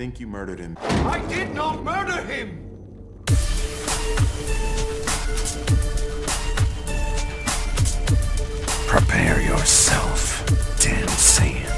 think you murdered him. I did not murder him! Prepare yourself, Dan Saiyan.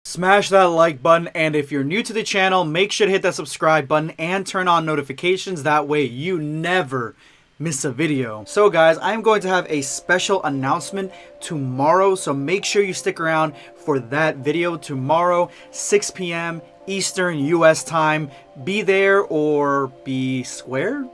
Smash that like button, and if you're new to the channel, make sure to hit that subscribe button and turn on notifications. That way you never miss a video. So guys, I'm going to have a special announcement tomorrow, so make sure you stick around for that video tomorrow, 6 p.m. Eastern US time. Be there or be square.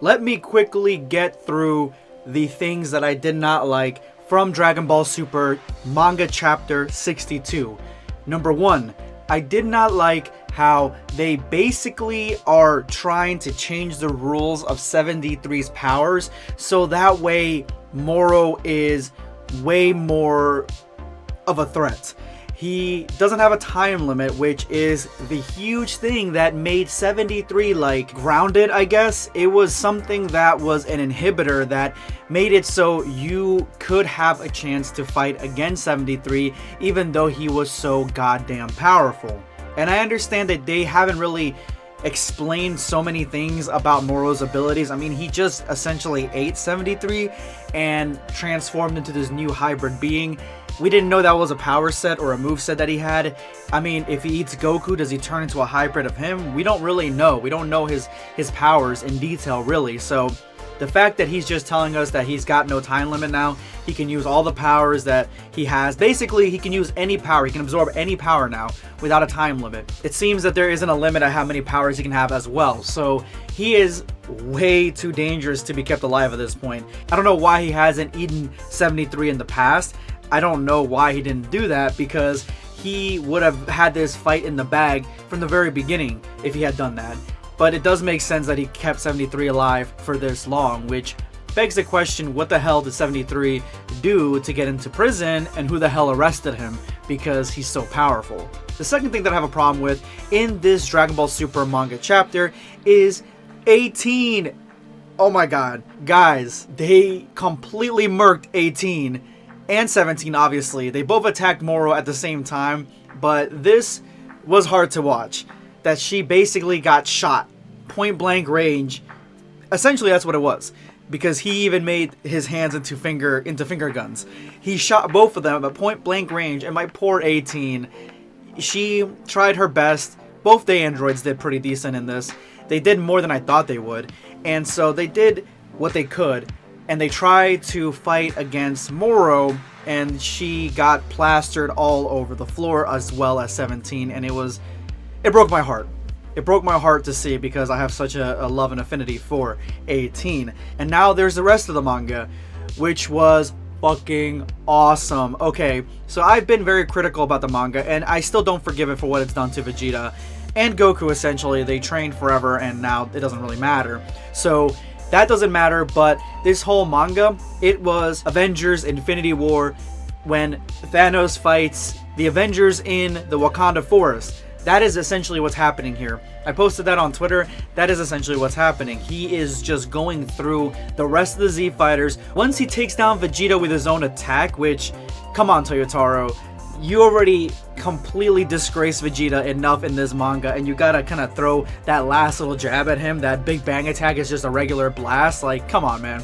Let me quickly get through the things that I did not like from Dragon Ball Super Manga Chapter 62. Number 1, I did not like how they basically are trying to change the rules of 73's powers so that way Moro is way more of a threat. He doesn't have a time limit, which is the huge thing that made 73 like grounded, I guess. It was something that was an inhibitor that made it so you could have a chance to fight against 73 even though he was so goddamn powerful. And I understand that they haven't really explained so many things about Moro's abilities. I mean, he just essentially ate 73 and transformed into this new hybrid being. We didn't know that was a power set or a move set that he had. I mean, if he eats Goku, does he turn into a hybrid of him? We don't really know. We don't know his powers in detail, really. So the fact that he's just telling us that he's got no time limit now, he can use all the powers that he has. Basically, he can use any power. He can absorb any power now without a time limit. It seems that there isn't a limit at how many powers he can have as well. So he is way too dangerous to be kept alive at this point. I don't know why he hasn't eaten 73 in the past. I don't know why he didn't do that, because he would have had this fight in the bag from the very beginning if he had done that. But it does make sense that he kept 73 alive for this long, which begs the question, what the hell did 73 do to get into prison, and who the hell arrested him because he's so powerful? The second thing that I have a problem with in this Dragon Ball Super manga chapter is 18. Oh my god. Guys, they completely murked 18 and 17, obviously. They both attacked Moro at the same time, but this was hard to watch. That she basically got shot point blank range. Essentially, that's what it was, because he even made his hands into finger guns. He shot both of them at point blank range, and my poor 18, she tried her best. Both the androids did pretty decent in this. They did more than I thought they would, and so they did what they could. And they tried to fight against Moro, and she got plastered all over the floor, as well as 17, and it broke my heart. It broke my heart to see, because I have such a love and affinity for 18. And now there's the rest of the manga, which was fucking awesome. Okay, so I've been very critical about the manga, and I still don't forgive it for what it's done to Vegeta and Goku. Essentially, they trained forever, and now it doesn't really matter. So that doesn't matter, but this whole manga, it was Avengers Infinity War when Thanos fights the Avengers in the Wakanda forest. That is essentially what's happening here. I posted that on Twitter. That is essentially what's happening. He is just going through the rest of the Z fighters. Once he takes down Vegeta with his own attack, which, come on Toyotaro, you already completely disgraced Vegeta enough in this manga, and you gotta kind of throw that last little jab at him. That big bang attack is just a regular blast. Like, come on, man.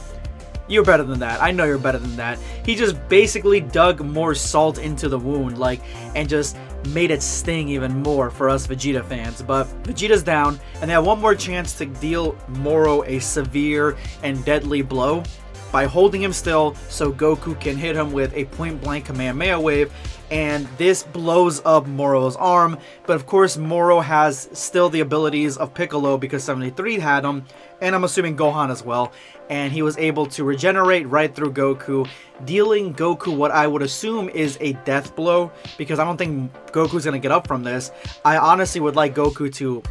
You're better than that. I know you're better than that. He just basically dug more salt into the wound, like, and just made it sting even more for us Vegeta fans. But Vegeta's down, and they have one more chance to deal Moro a severe and deadly blow by holding him still so Goku can hit him with a point-blank Kamehameha wave, and this blows up Moro's arm. But of course, Moro has still the abilities of Piccolo, because 73 had them, and I'm assuming Gohan as well, and he was able to regenerate right through Goku, dealing Goku what I would assume is a death blow, because I don't think Goku's gonna get up from this. I honestly would like Goku to,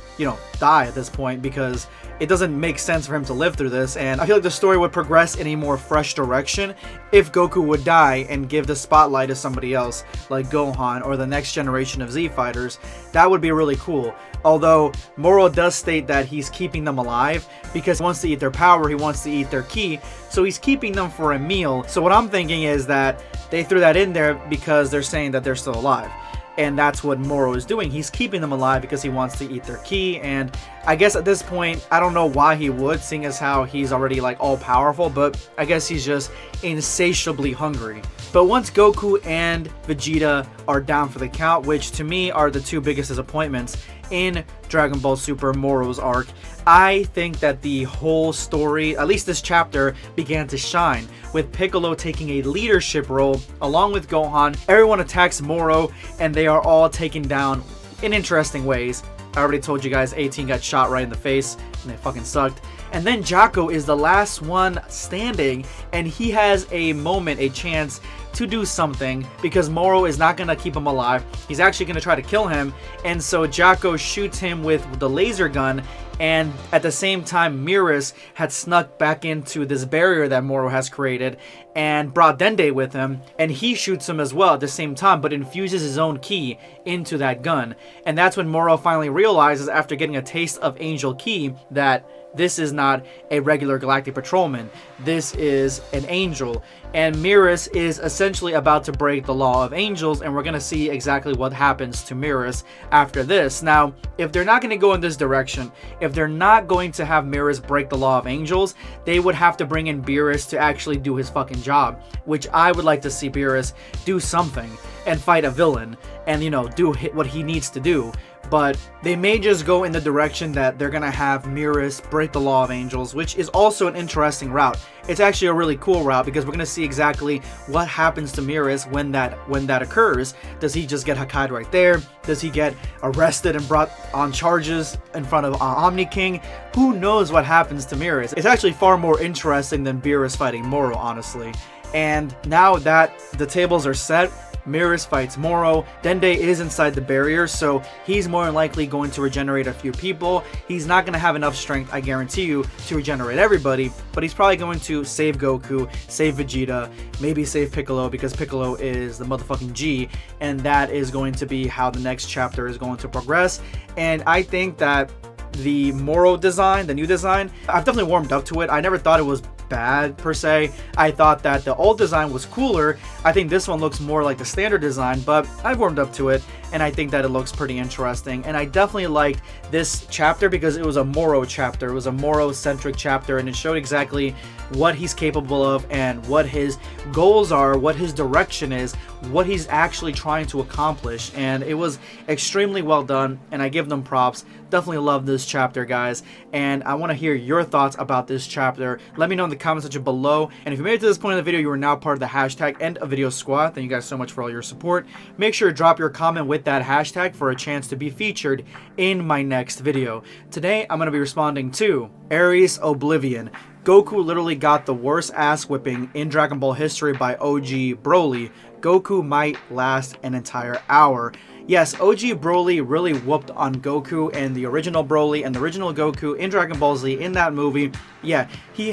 die at this point, because it doesn't make sense for him to live through this, and I feel like the story would progress in a more fresh direction if Goku would die and give the spotlight to somebody else. like Gohan or the next generation of Z fighters, that would be really cool. Although Moro does state that he's keeping them alive because he wants to eat their power, he wants to eat their ki, so he's keeping them for a meal. So what I'm thinking is that they threw that in there because they're saying that they're still alive. And that's what Moro is doing. He's keeping them alive because he wants to eat their ki. And I guess at this point, I don't know why he would, seeing as how he's already like all powerful, but I guess he's just insatiably hungry. But once Goku and Vegeta are down for the count, which to me are the two biggest disappointments in Dragon Ball Super Moro's arc, I think that the whole story, at least this chapter, began to shine, with Piccolo taking a leadership role along with Gohan. Everyone attacks Moro and they are all taken down in interesting ways. I already told you guys 18 got shot right in the face and it fucking sucked. And then Jocko is the last one standing and he has a moment, a chance to do something because Moro is not going to keep him alive. He's actually going to try to kill him, and so Jocko shoots him with the laser gun. And at the same time, Mirrors had snuck back into this barrier that Moro has created and brought Dende with him, and he shoots him as well at the same time, but infuses his own ki into that gun. And that's when Moro finally realizes, after getting a taste of Angel Ki, that this is not a regular Galactic Patrolman. This is an angel. And Mirrors is essentially about to break the law of angels, and we're going to see exactly what happens to Mirrors after this. Now, if they're not going to go in this direction, if they're not going to have Mirrors break the law of angels, they would have to bring in Beerus to actually do his fucking job, which I would like to see Beerus do something and fight a villain and, you know, do what he needs to do. But they may just go in the direction that they're gonna have Mirrors break the law of angels, which is also an interesting route. It's actually a really cool route because we're gonna see exactly what happens to Mirrors when that occurs. Does he just get Hikaru right there? Does he get arrested and brought on charges in front of Omni King? Who knows what happens to Mirrors? It's actually far more interesting than Beerus fighting Moro, honestly. And now that the tables are set, Mirrors fights Moro. Dende is inside the barrier, so he's more than likely going to regenerate a few people. He's not going to have enough strength, I guarantee you, to regenerate everybody, but he's probably going to save Goku, save Vegeta, maybe save Piccolo, because Piccolo is the motherfucking G, and that is going to be how the next chapter is going to progress. And I think that the Moro design, the new design, I've definitely warmed up to it. I never thought it was bad per se. I thought that the old design was cooler. I think this one looks more like the standard design, but I've warmed up to it and I think that it looks pretty interesting. And I definitely liked this chapter because it was a Moro chapter. It was a Moro centric chapter and it showed exactly what he's capable of and what his goals are, what his direction is, what he's actually trying to accomplish. And it was extremely well done and I give them props. Definitely love this chapter, guys, and I want to hear your thoughts about this chapter. Let me know in the comment section below, and if you made it to this point in the video, you are now part of the hashtag End of Video Squad. Thank you guys so much for all your support. Make sure to drop your comment with that hashtag for a chance to be featured in my next video. Today, I'm going to be responding to Ares Oblivion. Goku literally got the worst ass whipping in Dragon Ball history by OG Broly. Goku might last an entire hour. Yes, OG Broly really whooped on Goku, and the original Broly and the original Goku in Dragon Ball Z in that movie, yeah, he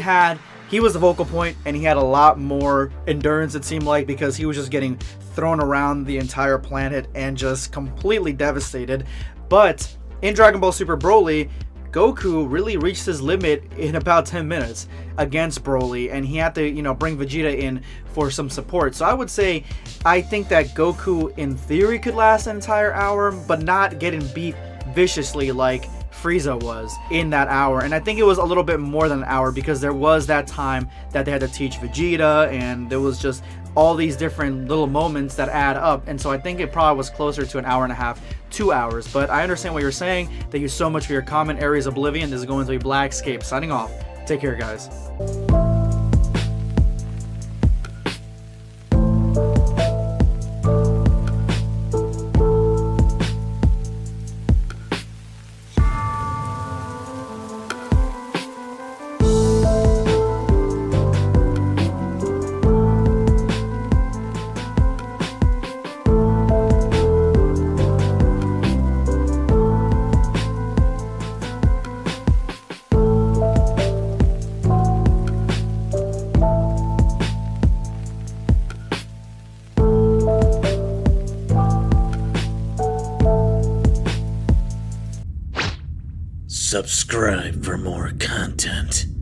was the focal point and he had a lot more endurance, it seemed like, because he was just getting thrown around the entire planet and just completely devastated. But in Dragon Ball Super Broly, Goku really reached his limit in about 10 minutes against Broly, and he had to, you know, bring Vegeta in for some support. So I would say, I think that Goku in theory could last an entire hour, but not getting beat viciously like Frieza was in that hour. And I think it was a little bit more than an hour because there was that time that they had to teach Vegeta, and there was just all these different little moments that add up. And so I think it probably was closer to an hour and a half, 2 hours. But I understand what you're saying. Thank you so much for your comment, Ares Oblivion. This is going to be Blackscape signing off. Take care, guys. Subscribe for more content.